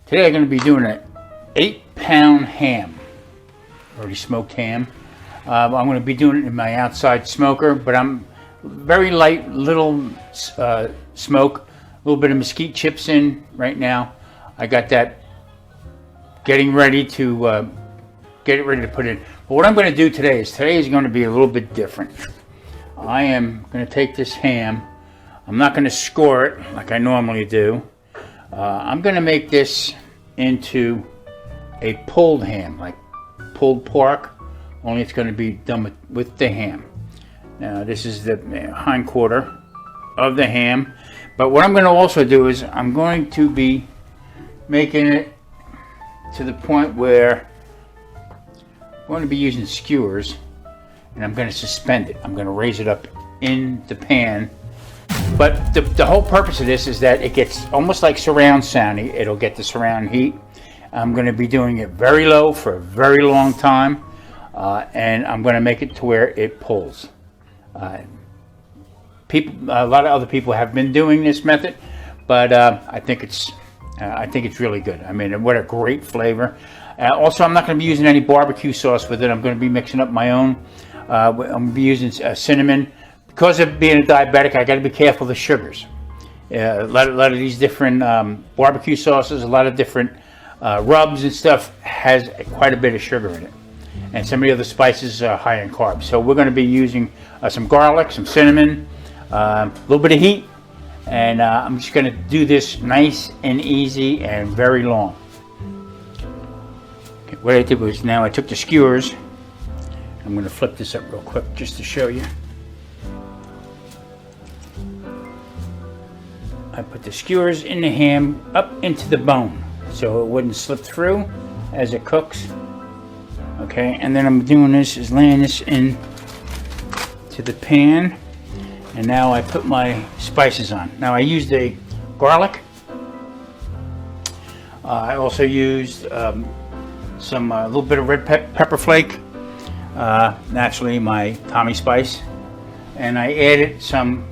Today I'm going to be doing an 8-pound ham, already smoked ham. I'm going to be doing it in my outside smoker, but I'm very light, little smoke, a little bit of mesquite chips in right now. I got that getting ready to get it ready to put in. But what I'm going to do today is going to be a little bit different. I am going to take this ham. I'm not going to score it like I normally do. I'm going to make this into a pulled ham, like pulled pork, only it's going to be done with the ham. Now this is the hind quarter of the ham, but what I'm going to also do is I'm going to be making it to the point where I'm going to be using skewers, and I'm going to suspend it. I'm going to raise it up in the pan. But the whole purpose of this is that it gets almost like surround sound. It'll get the surround heat. I'm going to be doing it very low for a very long time, and I'm going to make it to where it pulls. A lot of other people have been doing this method, but I think it's really good. I mean, what a great flavor. Also, I'm not going to be using any barbecue sauce with it. I'm going to be mixing up my own. I'm going to be using cinnamon. Because of being a diabetic, I got to be careful of the sugars. A lot of these different barbecue sauces, a lot of different rubs and stuff has quite a bit of sugar in it. And some of the other spices are high in carbs. So we're going to be using some garlic, some cinnamon, a little bit of heat. And I'm just going to do this nice and easy and very long. Okay, what I did was now I took the skewers. I'm going to flip this up real quick just to show you. I put the skewers in the ham up into the bone so it wouldn't slip through as it cooks. Okay, and then I'm doing this is laying this in to the pan, and now I put my spices on. Now I used a garlic. I also used some little bit of red pepper flake, naturally my Tommy spice, and I added some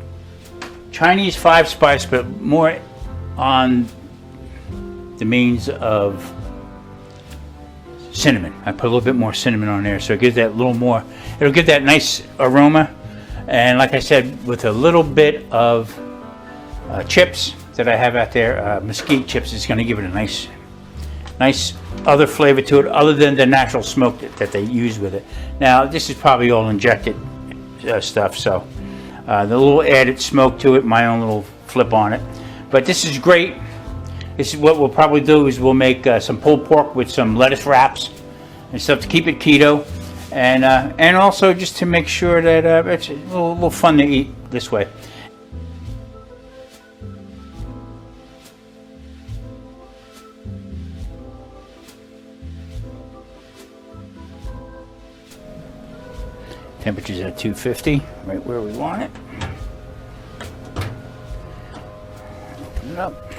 Chinese 5-spice, but more on the means of cinnamon. I put a little bit more cinnamon on there, so it gives that little more, it'll give that nice aroma. And like I said, with a little bit of chips that I have out there, mesquite chips, is going to give it a nice other flavor to it, other than the natural smoke that they use with it. Now, this is probably all injected stuff, so the little added smoke to it, my own little flip on it. But this is great. This is what we'll probably do is we'll make some pulled pork with some lettuce wraps and stuff to keep it keto, and also just to make sure that it's a little fun to eat this way. Temperature's at 250, right where we want it. Open it up.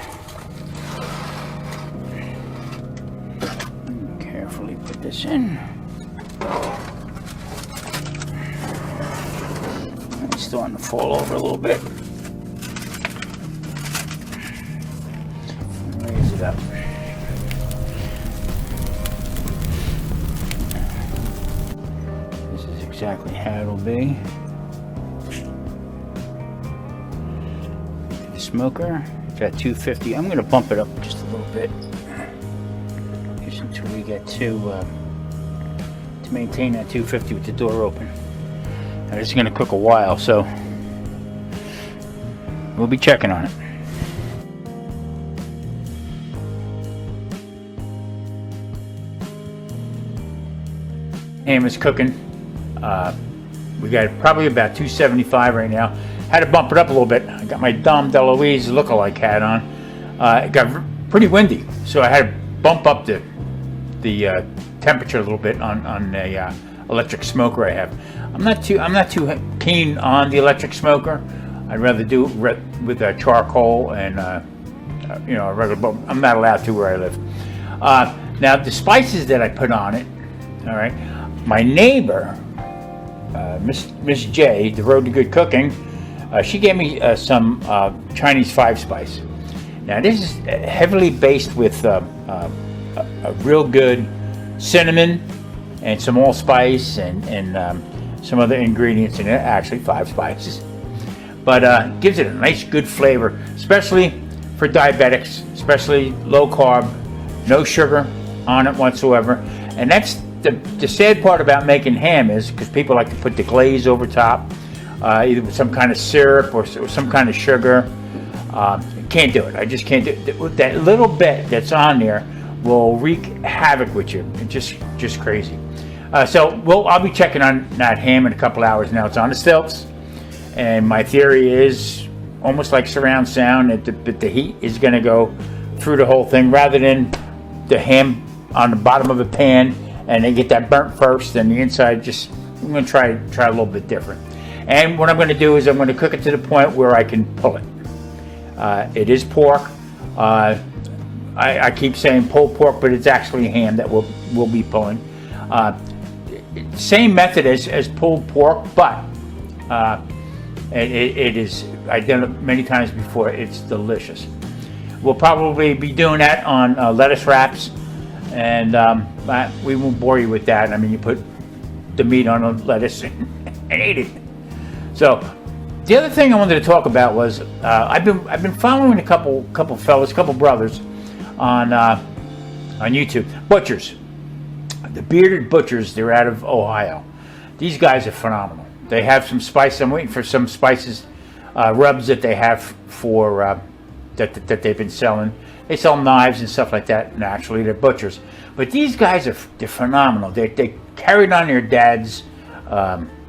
And carefully put this in. It's starting to fall over a little bit. Raise it up. Exactly how it'll be. The smoker, it's at 250. I'm going to bump it up just a little bit, just until we get to maintain that 250 with the door open. Now this is going to cook a while, so we'll be checking on it. Ham is cooking. We got probably about 275 right now. Had to bump it up a little bit. I got my Dom DeLuise lookalike hat on. It got pretty windy, so I had to bump up the temperature a little bit on the electric smoker I have. I'm not too keen on the electric smoker. I'd rather do it with charcoal and a regular. But I'm not allowed to where I live. Now the spices that I put on it. All right, my neighbor. Miss J, the Road to Good Cooking, she gave me some Chinese 5-spice. Now this is heavily based with a real good cinnamon and some allspice and some other ingredients in it, actually 5 spices. But gives it a nice good flavor, especially for diabetics, especially low carb, no sugar on it whatsoever. And that's the sad part about making ham, is because people like to put the glaze over top, either with some kind of syrup or some kind of sugar. Can't do it. I just can't do it. That little bit that's on there will wreak havoc with you. It's just crazy. So I'll be checking on that ham in a couple hours. Now it's on the stilts, and my theory is almost like surround sound that the heat is going to go through the whole thing rather than the ham on the bottom of a pan and they get that burnt first and the inside. Just I'm going to try a little bit different. And what I'm going to do is I'm going to cook it to the point where I can pull it. It is pork. I keep saying pulled pork, but it's actually ham that we'll be pulling. Same method as pulled pork, but it is, I've done it many times before. It's delicious. We'll probably be doing that on lettuce wraps, and we won't bore you with that. I mean, you put the meat on the lettuce and eat it. So the other thing I wanted to talk about was I've been following a couple fellas, couple brothers on YouTube, butchers, the bearded butchers. They're out of Ohio. These guys are phenomenal. They have some spice. I'm waiting for some spices, rubs that they have for that they've been selling. They sell knives and stuff like that. Naturally, they're butchers, but these guys they're phenomenal. They carried on their dad's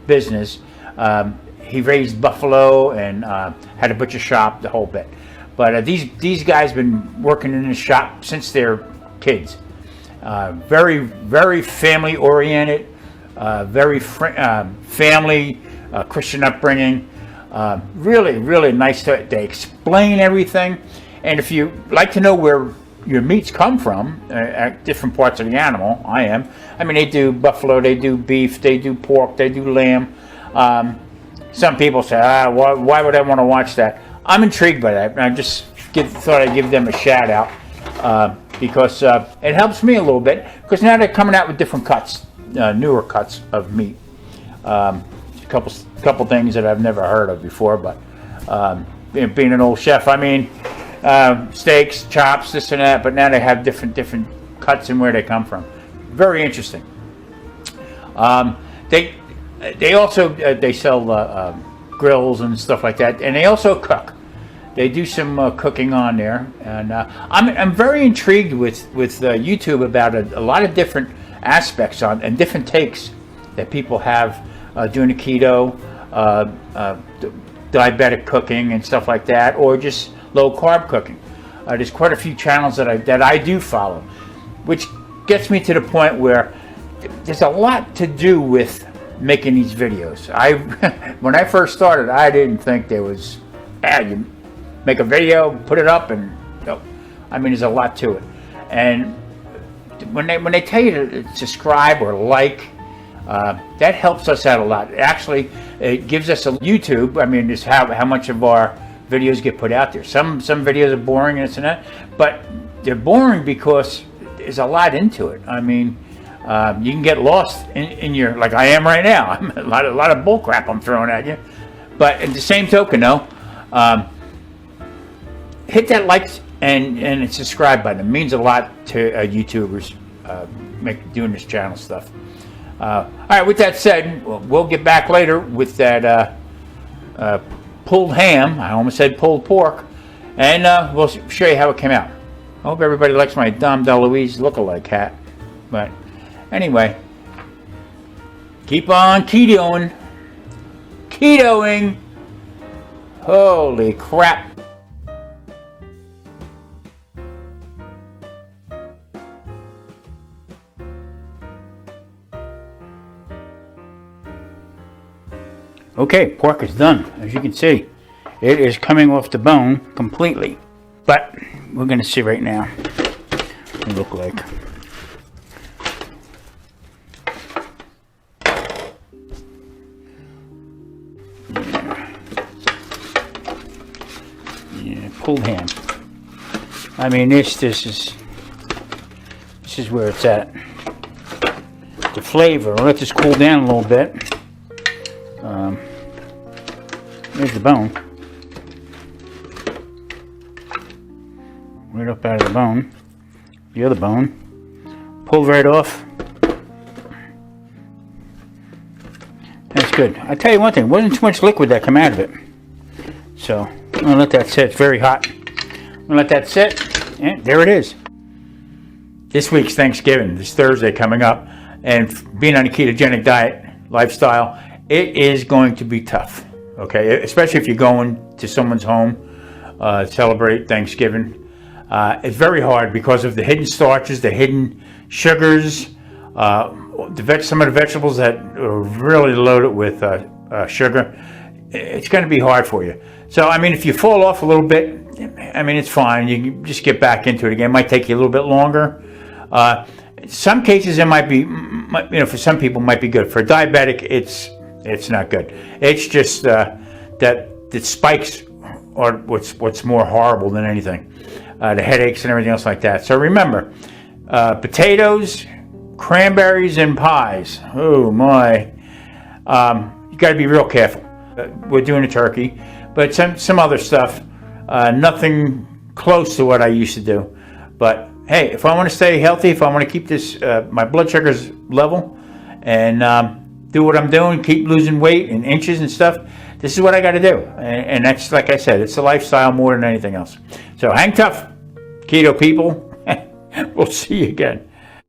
business. He raised buffalo and had a butcher shop, the whole bit. But these guys been working in the shop since they're kids. Very, very family oriented, very family Christian upbringing. Really, really nice. They explain everything. And if you like to know where your meats come from, at different parts of the animal, I mean, they do buffalo, they do beef, they do pork, they do lamb. Some people say, why would I want to watch that? I'm intrigued by that. I just thought I'd give them a shout out because it helps me a little bit, because now they're coming out with different cuts, newer cuts of meat. A couple things that I've never heard of before, but being an old chef, I mean, steaks, chops, this and that, but now they have different cuts and where they come from. Very interesting. They also they sell grills and stuff like that, and they also cook. They do some cooking on there, and I'm very intrigued with YouTube about a lot of different aspects on and different takes that people have doing the keto, diabetic cooking and stuff like that, or just low carb cooking. There's quite a few channels that I do follow, which gets me to the point where there's a lot to do with making these videos. When I first started, I didn't think there was, you make a video, put it up, and I mean, there's a lot to it. And when they tell you to subscribe or like, that helps us out a lot. Actually, it gives us a YouTube. I mean, just how much of our videos get put out there. Some videos are boring and this and that, but they're boring because there's a lot into it. I mean, you can get lost in your, like I am right now. I'm a lot of bull crap I'm throwing at you. But at the same token, though, hit that like and subscribe button. It means a lot to YouTubers doing this channel stuff. All right, with that said, we'll get back later with that pulled ham. I almost said pulled pork. And we'll show you how it came out. I hope everybody likes my Dom DeLuise look-alike hat. But anyway, keep on ketoing. Ketoing. Holy crap. Okay, pork is done. As you can see, it is coming off the bone completely. But we're going to see right now what it look like. Yeah, pulled ham. I mean, this is where it's at. The flavor. I'll let this cool down a little bit. There's the bone. Right up out of the bone. The other bone. Pulled right off. That's good. I'll tell you one thing. Wasn't too much liquid that came out of it. So, I'm going to let that sit. It's very hot. I'm going to let that sit. And there it is. This week's Thanksgiving. This Thursday coming up. And being on a ketogenic diet, lifestyle, it is going to be tough. Okay? Especially if you're going to someone's home to celebrate Thanksgiving. It's very hard because of the hidden starches, the hidden sugars, some of the vegetables that are really loaded with sugar. It's going to be hard for you. So, I mean, if you fall off a little bit, I mean, it's fine. You can just get back into it again. It might take you a little bit longer. Some cases it might be, for some people it might be good. For a diabetic, it's not good. It's just that the spikes are what's more horrible than anything. The headaches and everything else like that. So remember, potatoes, cranberries, and pies. Oh my! You got to be real careful. We're doing a turkey, but some other stuff. Nothing close to what I used to do. But hey, if I want to stay healthy, if I want to keep this my blood sugars level, and do what I'm doing, keep losing weight in inches and stuff, this is what I got to do. And that's, like I said, it's a lifestyle more than anything else. So hang tough, keto people. We'll see you again.